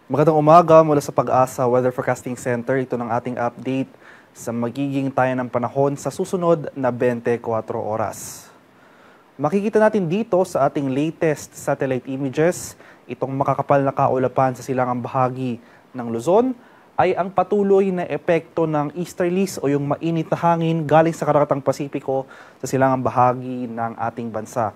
Magandang umaga mula sa Pag-asa Weather Forecasting Center. Ito ng ating update sa magiging tayo ng panahon sa susunod na 24 oras. Makikita natin dito sa ating latest satellite images, itong makakapal na kaulapan sa silangang bahagi ng Luzon ay ang patuloy na epekto ng easterlies o yung mainit na hangin galing sa Karakatang Pasipiko sa silangang bahagi ng ating bansa.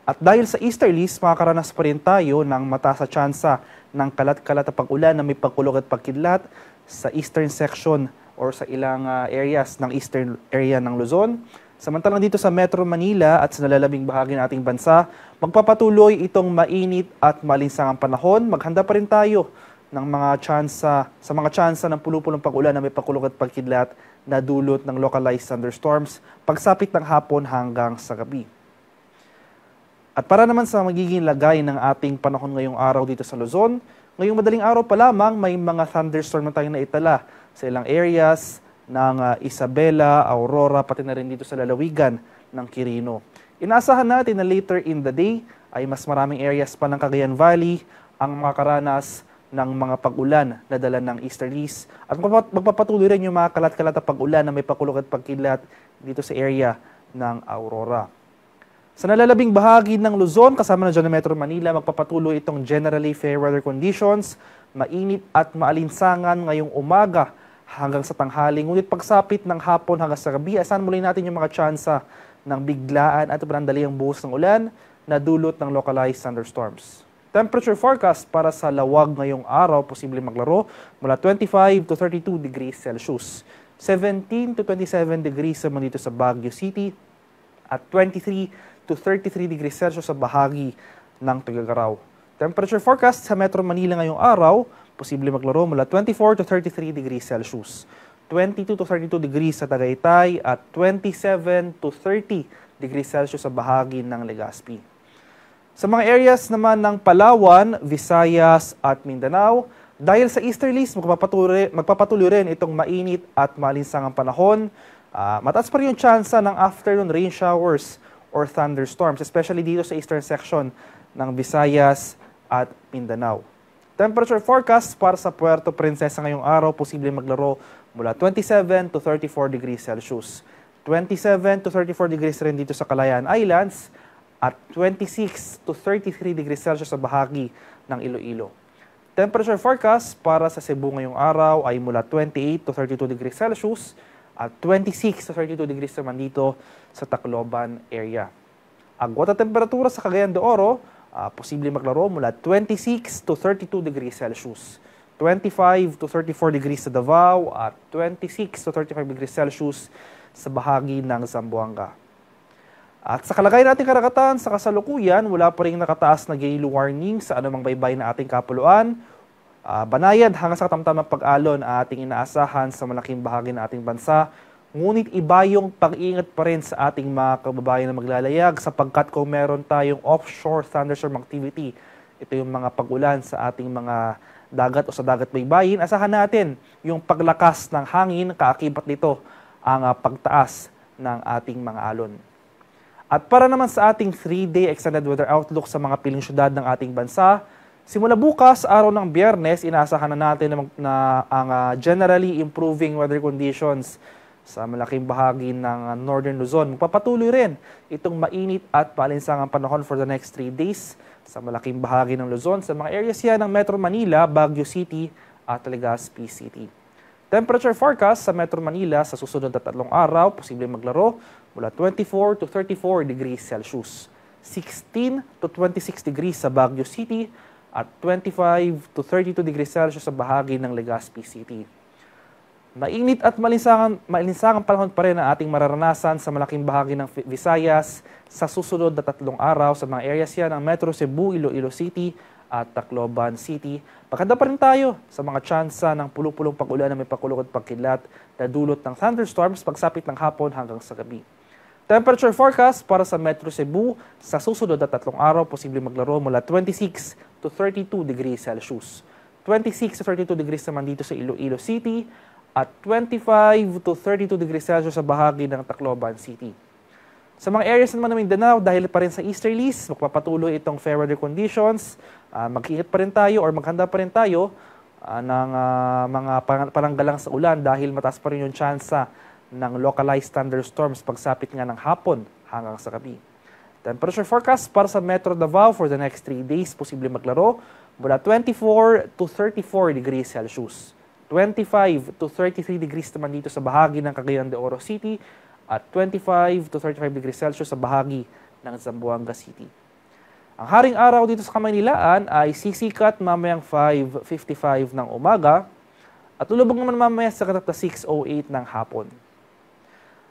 At dahil sa easterlies, makakaranas pa rin tayo ng mataas na tsansa ng kalat-kalat na pag-ulan na may pagkulog at pagkidlat sa eastern section or sa ilang areas ng eastern area ng Luzon. Samantalang dito sa Metro Manila at sa nalalabing bahagi ng ating bansa, magpapatuloy itong mainit at malinsangang panahon. Maghanda pa rin tayo ng mga tsansa ng pulupulong pag-ulan na may pagkulog at pagkidlat na dulot ng localized thunderstorms pagsapit ng hapon hanggang sa gabi. At para naman sa magiging lagay ng ating panahon ngayong araw dito sa Luzon, ngayong madaling araw pa lamang may mga thunderstorm na tayong naitala sa ilang areas ng Isabela, Aurora, pati na rin dito sa lalawigan ng Quirino. Inaasahan natin na later in the day ay mas maraming areas pa ng Cagayan Valley ang makakaranas ng mga pag-ulan na dala ng easterlies at magpapatuloy rin yung mga kalat-kalat na pag-ulan na may pakulog at pagkilat dito sa area ng Aurora. Sa nalalabing bahagi ng Luzon, kasama na dyan ng Metro Manila, magpapatuloy itong generally fair weather conditions, mainit at maalinsangan ngayong umaga hanggang sa tanghali. Ngunit pagsapit ng hapon hanggang sa gabi, asahan muli natin yung mga tsansa ng biglaan at panandaliang buhos ng ulan na dulot ng localized thunderstorms. Temperature forecast para sa lawag ngayong araw, posibleng maglaro mula 25 to 32 degrees Celsius. 17 to 27 degrees naman dito sa Baguio City at 23 to 33 degrees Celsius sa bahagi ng Tuguegarao. Temperature forecast sa Metro Manila ngayong araw, posible maglaro mula 24 to 33 degrees Celsius. 22 to 32 degrees sa Tagaytay at 27 to 30 degrees Celsius sa bahagi ng Legazpi. Sa mga areas naman ng Palawan, Visayas at Mindanao, dahil sa easterlies, magpapatuloy rin itong mainit at malinsangang panahon. Mataas pa rin yung tsansa ng afternoon rain showers or thunderstorms, especially dito sa eastern section ng Visayas at Mindanao. Temperature forecast para sa Puerto Princesa ngayong araw, posibleng maglaro mula 27 to 34 degrees Celsius. 27 to 34 degrees rin dito sa Kalayaan Islands at 26 to 33 degrees Celsius sa bahagi ng Iloilo. Temperature forecast para sa Cebu ngayong araw ay mula 28 to 32 degrees Celsius at 26 to 32 degrees naman dito sa Tacloban area. Agwat at temperatura sa Cagayan de Oro, posible maglaro mula 26 to 32 degrees Celsius. 25 to 34 degrees sa Davao at 26 to 35 degrees Celsius sa bahagi ng Zamboanga. At sa kalagayan nating karagatan, sa kasalukuyan, wala pa rin nakataas na gale warning sa anumang baybay na ating kapuluan. Banayad hanggang sa katamtamang pag-alon ating inaasahan sa malaking bahagi ng ating bansa. Ngunit iba yung pag-iingat pa rin sa ating mga kababayan na maglalayag sapagkat kung meron tayong offshore thunderstorm activity, ito yung mga pag-ulan sa ating mga dagat o sa dagat baybayin, asahan natin yung paglakas ng hangin, kaakibat nito ang pagtaas ng ating mga alon. At para naman sa ating 3-day extended weather outlook sa mga piling syudad ng ating bansa, simula bukas, araw ng Biyernes, inaasahan na natin na ang generally improving weather conditions sa malaking bahagi ng Northern Luzon. Magpapatuloy rin itong mainit at maalinsangang panahon for the next 3 days sa malaking bahagi ng Luzon, sa mga areas yan ng Metro Manila, Baguio City at Legazpi City. Temperature forecast sa Metro Manila sa susunod na 3 araw, posibleng maglaro mula 24 to 34 degrees Celsius, 16 to 26 degrees sa Baguio City at 25 to 32 degrees Celsius sa bahagi ng Legazpi City. Mainit at malinsangang panahon pa rin ang ating mararanasan sa malaking bahagi ng Visayas sa susunod na 3 araw sa mga areas yan ng Metro Cebu, Iloilo City at Tacloban City. Maganda pa rin tayo sa mga tsansa ng pulupulong pag-ulan na may pakulog at pagkidlat na dulot ng thunderstorms pagsapit ng hapon hanggang sa gabi. Temperature forecast para sa Metro Cebu sa susunod na 3 araw, posibleng maglaro mula 26 to 32 degrees Celsius. 26 to 32 degrees naman dito sa Iloilo City at 25 to 32 degrees Celsius sa bahagi ng Tacloban City. Sa mga areas naman ng Mindanao, dahil pa rin sa easterlies, magpapatuloy itong fair weather conditions, mag-iingat pa rin tayo or maghanda pa rin tayo mga pananggalang sa ulan dahil mataas pa rin yung tsansa ng localized thunderstorms pagsapit nga ng hapon hanggang sa gabi. Temperature forecast para sa Metro Davao for the next 3 days, posible maglaro mula 24 to 34 degrees Celsius. 25 to 33 degrees naman dito sa bahagi ng Cagayan de Oro City at 25 to 35 degrees Celsius sa bahagi ng Zamboanga City. Ang haring araw dito sa Kamaynilaan ay sisikat mamayang 5:55 ng umaga at lulubog naman mamaya sa katapta 6:08 ng hapon.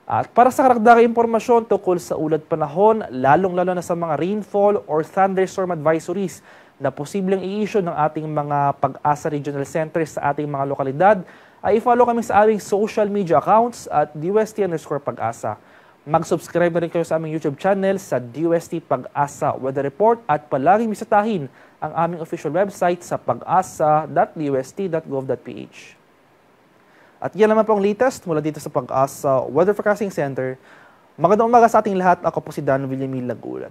At para sa karagdagang impormasyon tungkol sa ulad panahon, lalong-lalo na sa mga rainfall or thunderstorm advisories na posibleng i-issue ng ating mga Pag-asa Regional Centers sa ating mga lokalidad, ay i-follow kami sa aming social media accounts at DUST_Pag-asa. Mag-subscribe na rin kayo sa aming YouTube channel sa DUST Pag-asa Weather Report at palaging bisitahin ang aming official website sa pag-asa.dust.gov.ph. At yan naman po ang latest mula dito sa Pag-asa Weather Forecasting Center. Magandang umaga sa ating lahat. Ako po si Dan Villamil Lagulat.